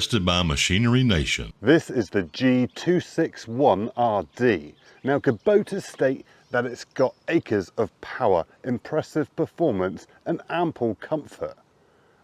tested by Machinery Nation. This is the G261RD. Now, Kubota state that it's got acres of power, impressive performance and ample comfort.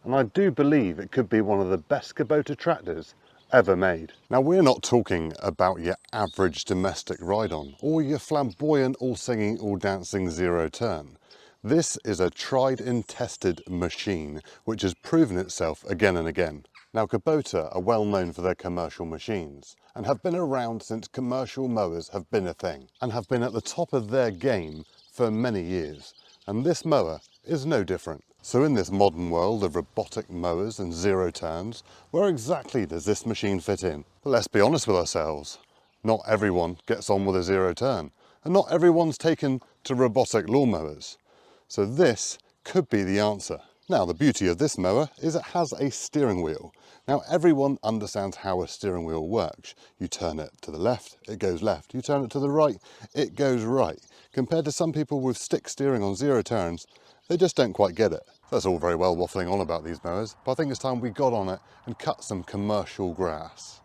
And I do believe it could be one of the best Kubota tractors ever made. Now, we're not talking about your average domestic ride-on or your flamboyant, all-singing, all-dancing zero-turn. This is a tried and tested machine which has proven itself again and again. Now, Kubota are well known for their commercial machines and have been around since commercial mowers have been a thing and have been at the top of their game for many years. And this mower is no different. So in this modern world of robotic mowers and zero turns, where exactly does this machine fit in? But let's be honest with ourselves. Not everyone gets on with a zero turn and not everyone's taken to robotic lawnmowers. So this could be the answer. Now, the beauty of this mower is it has a steering wheel. Now, everyone understands how a steering wheel works. You turn it to the left, it goes left. You turn it to the right, it goes right. Compared to some people with stick steering on zero turns, they just don't quite get it. That's all very well waffling on about these mowers, but I think it's time we got on it and cut some commercial grass.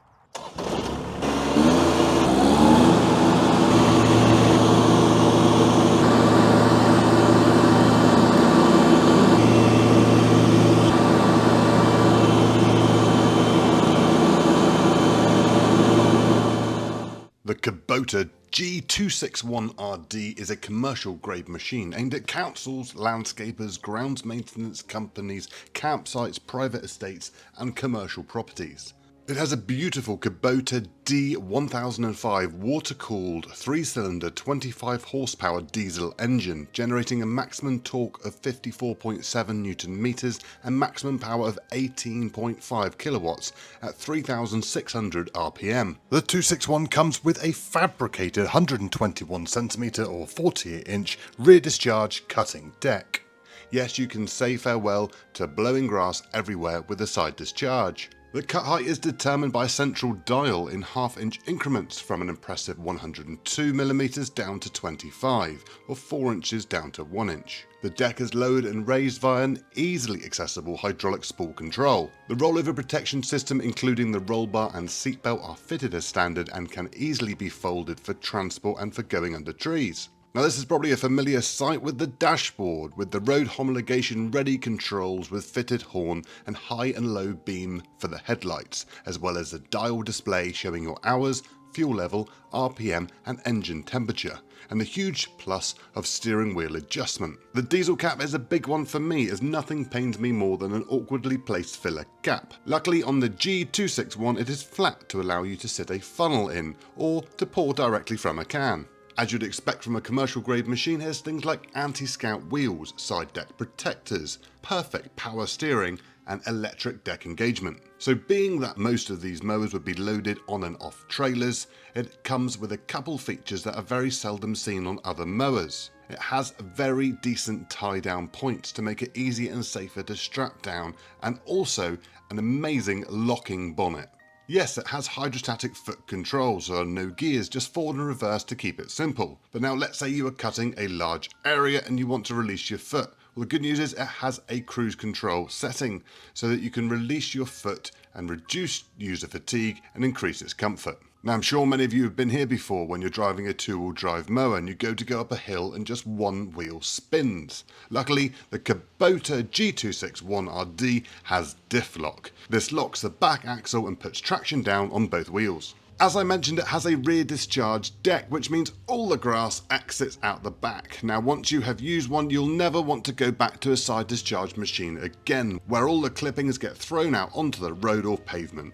The Kubota G261RD is a commercial grade machine aimed at councils, landscapers, grounds maintenance companies, campsites, private estates and commercial properties. It has a beautiful Kubota D1005 water-cooled 3-cylinder 25 horsepower diesel engine, generating a maximum torque of 54.7 Newton meters and maximum power of 18.5 kilowatts at 3,600 RPM. The 261 comes with a fabricated 121 centimeter or 48-inch rear discharge cutting deck. Yes, you can say farewell to blowing grass everywhere with a side discharge. The cut height is determined by a central dial in half-inch increments from an impressive 102mm down to 25, or 4 inches down to 1 inch. The deck is lowered and raised via an easily accessible hydraulic spool control. The rollover protection system, including the roll bar and seatbelt, are fitted as standard and can easily be folded for transport and for going under trees. Now, this is probably a familiar sight with the dashboard, with the road homologation ready controls with fitted horn and high and low beam for the headlights, as well as a dial display showing your hours, fuel level, RPM and engine temperature, and the huge plus of steering wheel adjustment. The diesel cap is a big one for me, as nothing pains me more than an awkwardly placed filler cap. Luckily on the G261 it is flat to allow you to sit a funnel in, or to pour directly from a can. As you'd expect from a commercial grade machine, here's things like anti-scout wheels, side deck protectors, perfect power steering and electric deck engagement. So being that most of these mowers would be loaded on and off trailers, it comes with a couple features that are very seldom seen on other mowers. It has very decent tie down points to make it easier and safer to strap down, and also an amazing locking bonnet. Yes, it has hydrostatic foot control, so no gears, just forward and reverse to keep it simple. But now let's say you are cutting a large area and you want to release your foot. Well, the good news is it has a cruise control setting so that you can release your foot and reduce user fatigue and increase its comfort. Now, I'm sure many of you have been here before when you're driving a two-wheel drive mower and you go up a hill and just one wheel spins. Luckily, the Kubota G261RD has diff lock. This locks the back axle and puts traction down on both wheels. As I mentioned, it has a rear discharge deck, which means all the grass exits out the back. Now, once you have used one, you'll never want to go back to a side discharge machine again, where all the clippings get thrown out onto the road or pavement.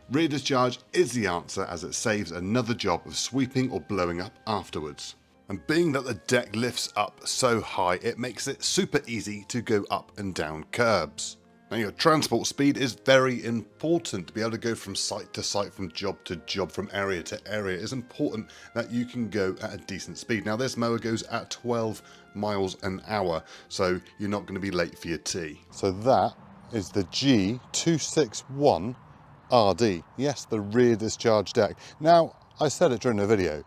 Rear discharge is the answer, as it saves another job of sweeping or blowing up afterwards. And being that the deck lifts up so high, it makes it super easy to go up and down curbs. Now, your transport speed is very important. To be able to go from site to site, from job to job, from area to area, it's important that you can go at a decent speed. Now, this mower goes at 12 miles an hour, so you're not going to be late for your tea. So that is the G261RD. Yes, the rear discharge deck. Now, I said it during the video,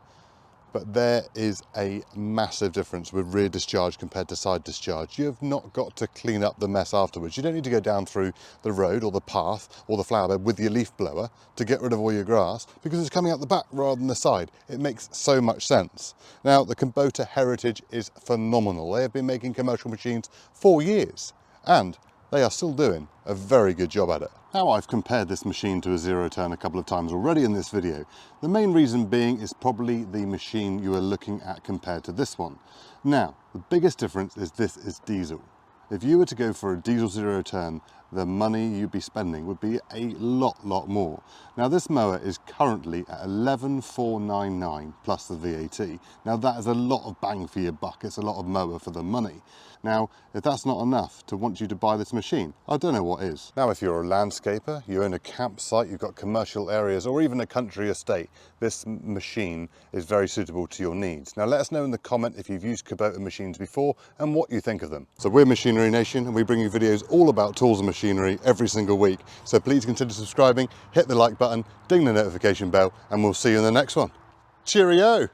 but there is a massive difference with rear discharge compared to side discharge. You have not got to clean up the mess afterwards. You don't need to go down through the road or the path or the flower bed with your leaf blower to get rid of all your grass, because it's coming out the back rather than the side. It makes so much sense. Now, the Kubota heritage is phenomenal. They have been making commercial machines for years, and they are still doing a very good job at it. Now, I've compared this machine to a zero turn a couple of times already in this video. The main reason being is probably the machine you are looking at compared to this one. Now, the biggest difference is this is diesel. If you were to go for a diesel zero turn, the money you'd be spending would be a lot more. Now, this mower is currently at 11,499 plus the VAT. Now, that is a lot of bang for your buck. It's a lot of mower for the money. Now, if that's not enough to want you to buy this machine, I don't know what is. Now, if you're a landscaper, you own a campsite, you've got commercial areas, or even a country estate, this machine is very suitable to your needs. Now, let us know in the comment if you've used Kubota machines before and what you think of them. So we're Machinery Nation, and we bring you videos all about tools and machinery every single week. So please consider subscribing, hit the like button, ding the notification bell, and we'll see you in the next one. Cheerio!